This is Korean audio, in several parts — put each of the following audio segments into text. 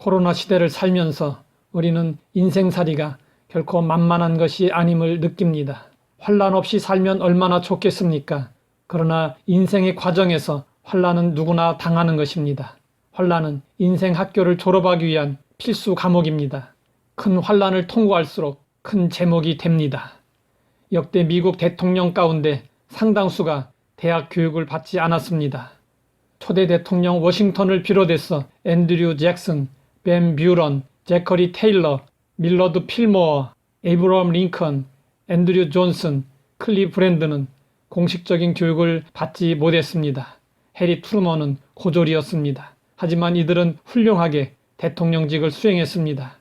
코로나 시대를 살면서 우리는 인생살이가 결코 만만한 것이 아님을 느낍니다. 환난 없이 살면 얼마나 좋겠습니까? 그러나 인생의 과정에서 환난은 누구나 당하는 것입니다. 환난은 인생 학교를 졸업하기 위한 필수 과목입니다. 큰 환난을 통과할수록 큰 제목이 됩니다. 역대 미국 대통령 가운데 상당수가 대학 교육을 받지 않았습니다. 초대 대통령 워싱턴을 비롯해서 앤드류 잭슨, 벤 뷰런, 제커리 테일러, 밀러드 필모어, 에이브러함 링컨, 앤드류 존슨, 클리브랜드는 공식적인 교육을 받지 못했습니다. 해리 트루먼은 고졸이었습니다. 하지만 이들은 훌륭하게 대통령직을 수행했습니다.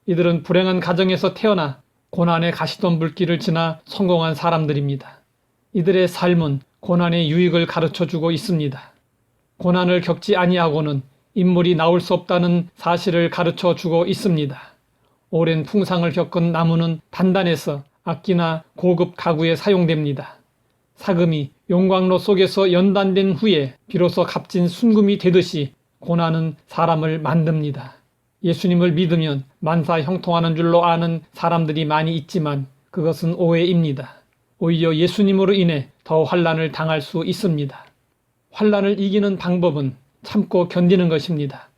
이들은 불행한 가정에서 태어나 고난의 가시덤불길을 지나 성공한 사람들입니다. 이들의 삶은 고난의 유익을 가르쳐주고 있습니다. 고난을 겪지 아니하고는 인물이 나올 수 없다는 사실을 가르쳐주고 있습니다. 오랜 풍상을 겪은 나무는 단단해서 악기나 고급 가구에 사용됩니다. 사금이 용광로 속에서 연단된 후에 비로소 값진 순금이 되듯이 고난은 사람을 만듭니다. 예수님을 믿으면 만사 형통하는 줄로 아는 사람들이 많이 있지만 그것은 오해입니다. 오히려 예수님으로 인해 더 환난을 당할 수 있습니다. 환난을 이기는 방법은 참고 견디는 것입니다.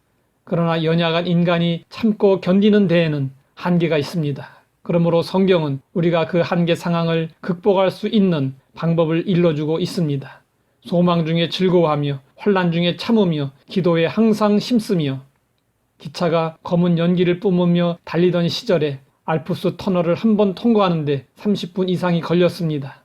그러나 연약한 인간이 참고 견디는 데에는 한계가 있습니다. 그러므로 성경은 우리가 그 한계 상황을 극복할 수 있는 방법을 일러주고 있습니다. 소망 중에 즐거워하며 환난 중에 참으며 기도에 항상 힘쓰며 기차가 검은 연기를 뿜으며 달리던 시절에 알프스 터널을 한 번 통과하는데 30분 이상이 걸렸습니다.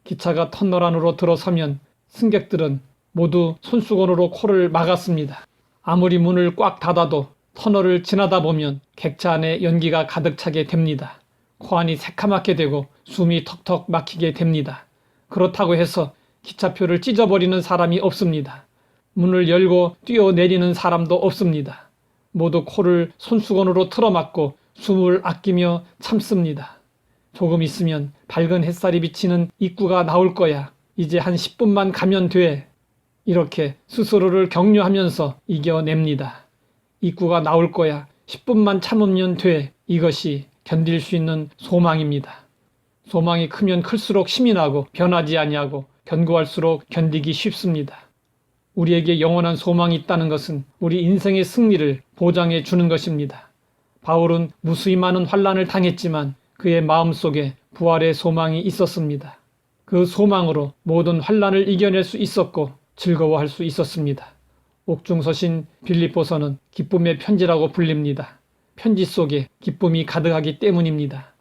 기차가 터널 안으로 들어서면 승객들은 모두 손수건으로 코를 막았습니다. 아무리 문을 꽉 닫아도 터널을 지나다 보면 객차 안에 연기가 가득 차게 됩니다. 코안이 새카맣게 되고 숨이 턱턱 막히게 됩니다. 그렇다고 해서 기차표를 찢어버리는 사람이 없습니다. 문을 열고 뛰어내리는 사람도 없습니다. 모두 코를 손수건으로 틀어막고 숨을 아끼며 참습니다. 조금 있으면 밝은 햇살이 비치는 입구가 나올 거야. 이제 한 10분만 가면 돼. 이렇게 스스로를 격려하면서 이겨냅니다. 입구가 나올 거야. 10분만 참으면 돼. 이것이 견딜 수 있는 소망입니다. 소망이 크면 클수록 힘이 나고 변하지 아니하고 견고할수록 견디기 쉽습니다. 우리에게 영원한 소망이 있다는 것은 우리 인생의 승리를 보장해 주는 것입니다. 바울은 무수히 많은 환난을 당했지만 그의 마음속에 부활의 소망이 있었습니다. 그 소망으로 모든 환난을 이겨낼 수 있었고 즐거워할 수 있었습니다. 옥중서신 빌립보서는 기쁨의 편지라고 불립니다. 편지 속에 기쁨이 가득하기 때문입니다.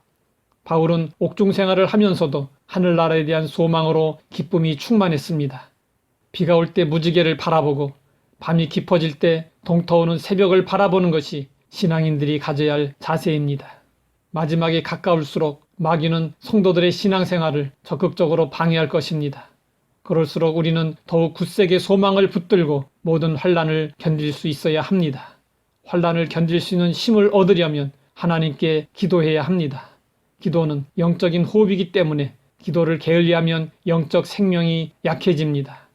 바울은 옥중 생활을 하면서도 하늘나라에 대한 소망으로 기쁨이 충만했습니다. 비가 올 때 무지개를 바라보고 밤이 깊어질 때 동터오는 새벽을 바라보는 것이 신앙인들이 가져야 할 자세입니다. 마지막에 가까울수록 마귀는 성도들의 신앙생활을 적극적으로 방해할 것입니다. 그럴수록 우리는 더욱 굳세게 소망을 붙들고 모든 환난을 견딜 수 있어야 합니다. 환난을 견딜 수 있는 힘을 얻으려면 하나님께 기도해야 합니다. 기도는 영적인 호흡이기 때문에 기도를 게을리하면 영적 생명이 약해집니다.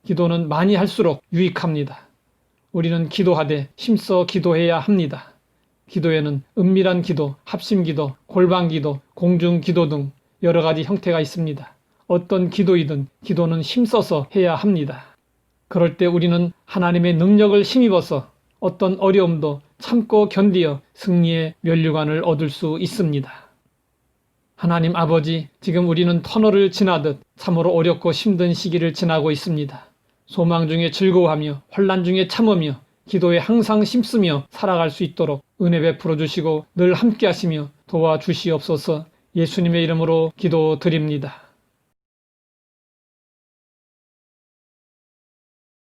기도는 많이 할수록 유익합니다. 우리는 기도하되 힘써 기도해야 합니다. 기도에는 은밀한 기도, 합심기도, 골방기도, 공중기도 등 여러 가지 형태가 있습니다. 어떤 기도이든 기도는 힘써서 해야 합니다. 그럴 때 우리는 하나님의 능력을 힘입어서 어떤 어려움도 참고 견디어 승리의 면류관을 얻을 수 있습니다. 하나님 아버지, 지금 우리는 터널을 지나듯 참으로 어렵고 힘든 시기를 지나고 있습니다. 소망 중에 즐거워하며 환난 중에 참으며 기도에 항상 힘쓰며 살아갈 수 있도록 은혜 베풀어 주시고 늘 함께 하시며 도와주시옵소서. 예수님의 이름으로 기도드립니다.